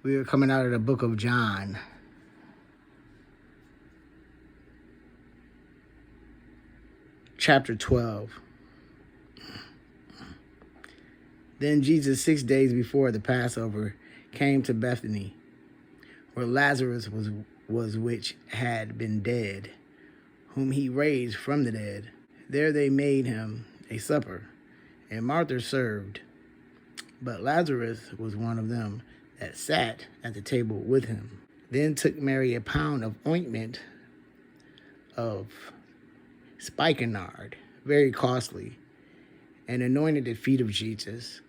We are coming out of the book of John. Chapter 12. Then Jesus, 6 days before the Passover, came to Bethany, where Lazarus was which had been dead, whom he raised from the dead. There they made him a supper, and Martha served. But Lazarus was one of them that sat at the table with him. Then took Mary a pound of ointment of spikenard, very costly, and anointed the feet of Jesus,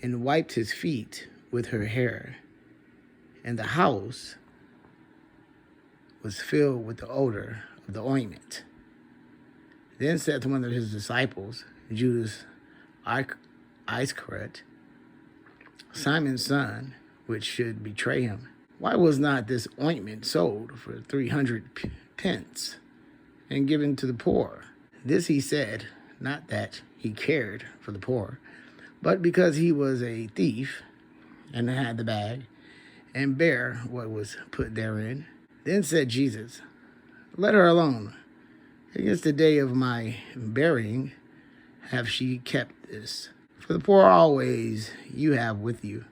and wiped his feet with her hair. And the house was filled with the odor of the ointment. Then saith one of his disciples, Judas Iscariot, Simon's son, which should betray him, why was not this ointment sold for 300 pence and given to the poor? This he said, not that he cared for the poor, but because he was a thief, and had the bag, and bare what was put therein. Then said Jesus, let her alone. Against the day of my burying have she kept this. For the poor always you have with you,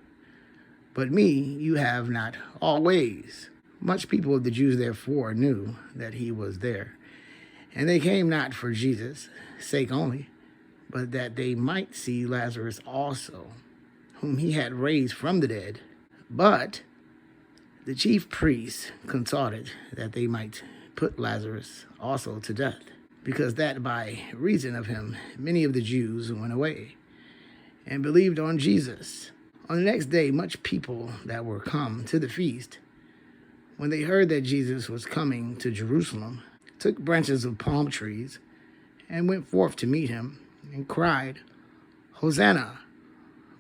but me you have not always. Much people of the Jews therefore knew that he was there. And they came not for Jesus' sake only, but that they might see Lazarus also, whom he had raised from the dead. But the chief priests consulted that they might put Lazarus also to death, because that by reason of him many of the Jews went away and believed on Jesus. On the next day, much people that were come to the feast, when they heard that Jesus was coming to Jerusalem, took branches of palm trees and went forth to meet him, and cried, Hosanna!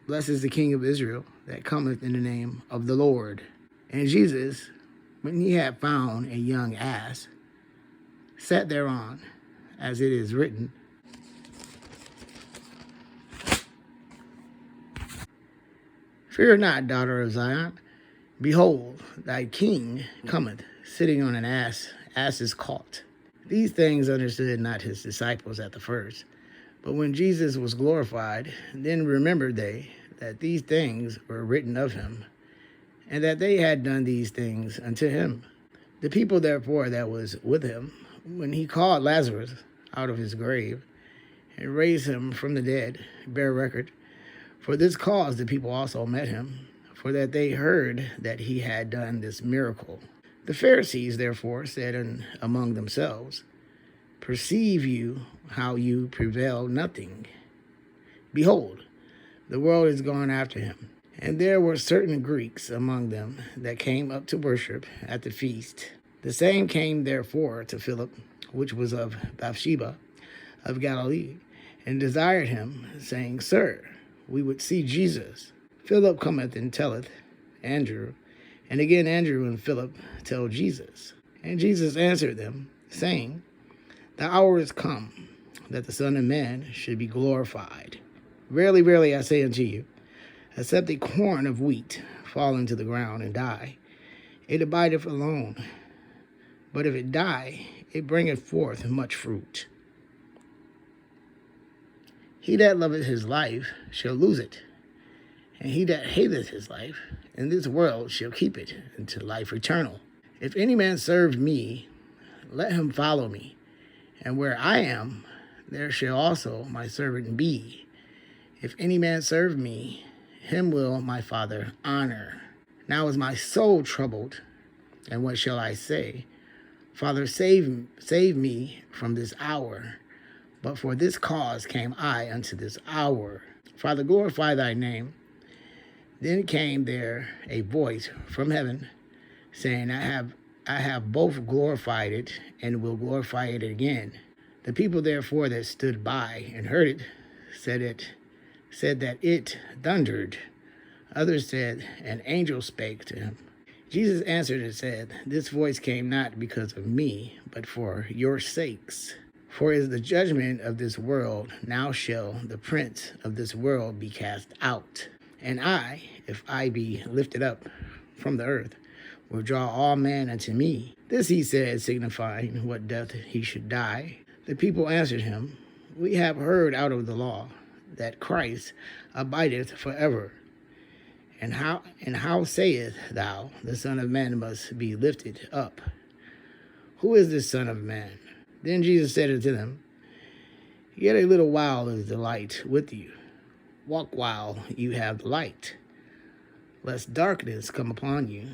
Blessed is the King of Israel that cometh in the name of the Lord. And Jesus, when he had found a young ass, sat thereon, as it is written, Fear not, daughter of Zion. Behold, thy king cometh, sitting on an ass's colt. These things understood not his disciples at the first. But when Jesus was glorified, then remembered they that these things were written of him, and that they had done these things unto him. The people therefore that was with him, when he called Lazarus out of his grave, and raised him from the dead, bear record. For this cause the people also met him, for that they heard that he had done this miracle. The Pharisees therefore said among themselves, Perceive you how you prevail nothing? Behold, the world is gone after him. And there were certain Greeks among them that came up to worship at the feast. The same came therefore to Philip, which was of Bethsaida of Galilee, and desired him, saying, Sir, we would see Jesus. Philip cometh and telleth Andrew, and again Andrew and Philip tell Jesus. And Jesus answered them, saying, The hour is come, that the Son of Man should be glorified. Verily, verily, I say unto you, except a corn of wheat fall into the ground and die, it abideth alone. But if it die, it bringeth forth much fruit. He that loveth his life shall lose it, and he that hateth his life in this world shall keep it unto life eternal. If any man serve me, let him follow me, and where I am, there shall also my servant be. If any man serve me, him will my Father honor. Now is my soul troubled, and what shall I say? Father, save me from this hour. But for this cause came I unto this hour. Father, glorify thy name. Then came there a voice from heaven, saying, I have both glorified it, and will glorify it again. The people therefore that stood by and heard it said that it thundered. Others said, An angel spake to him. Jesus answered and said, This voice came not because of me, but for your sakes. For is the judgment of this world, now shall the prince of this world be cast out. And I, if I be lifted up from the earth, will draw all men unto me. This he said, signifying what death he should die. The people answered him, We have heard out of the law that Christ abideth forever. And how sayest thou, the Son of Man must be lifted up? Who is this Son of Man? Then Jesus said unto them, Yet a little while is the light with you. Walk while you have the light, lest darkness come upon you.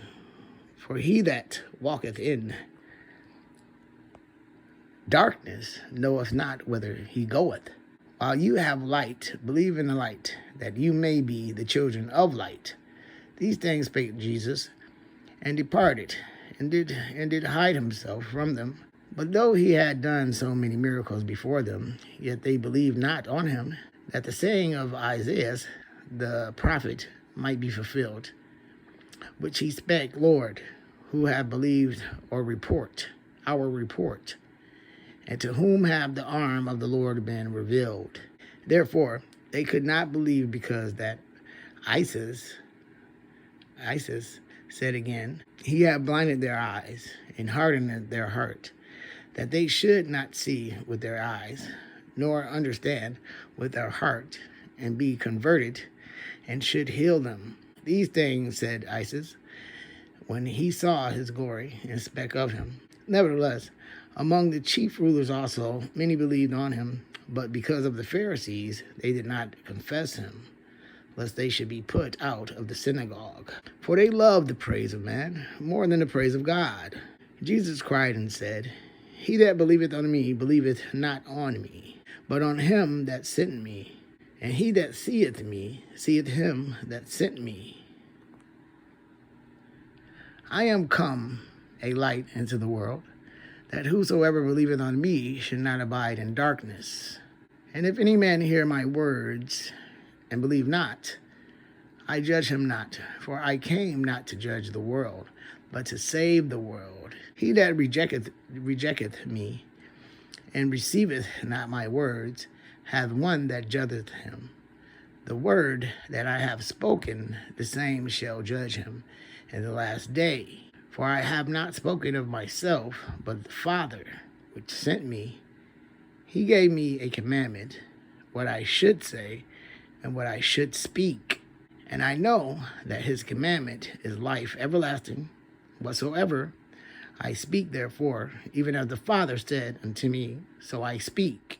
For he that walketh in darkness knoweth not whither he goeth. While you have light, believe in the light, that you may be the children of light. These things spake Jesus, and departed, and did hide himself from them. But though he had done so many miracles before them, yet they believed not on him, that the saying of Isaiah the prophet might be fulfilled, which he spake, Lord, who have believed our report, and to whom have the arm of the Lord been revealed. Therefore they could not believe, because that Isis said again, He hath blinded their eyes, and hardened their heart, that they should not see with their eyes, nor understand with their heart, and be converted, and should heal them. These things said Isis, when he saw his glory, and spake of him. Nevertheless, among the chief rulers also many believed on him, but because of the Pharisees they did not confess him, lest they should be put out of the synagogue. For they loved the praise of man more than the praise of God. Jesus cried and said, He that believeth on me believeth not on me, but on him that sent me. And he that seeth me seeth him that sent me. I am come a light into the world, that whosoever believeth on me should not abide in darkness. And if any man hear my words, and believe not, I judge him not, for I came not to judge the world, but to save the world. He that rejecteth me, and receiveth not my words, hath one that judgeth him. The word that I have spoken, the same shall judge him in the last day. For I have not spoken of myself, but the Father which sent me, he gave me a commandment, what I should say, and what I should speak. And I know that his commandment is life everlasting. Whatsoever I speak, therefore, even as the Father said unto me, so I speak.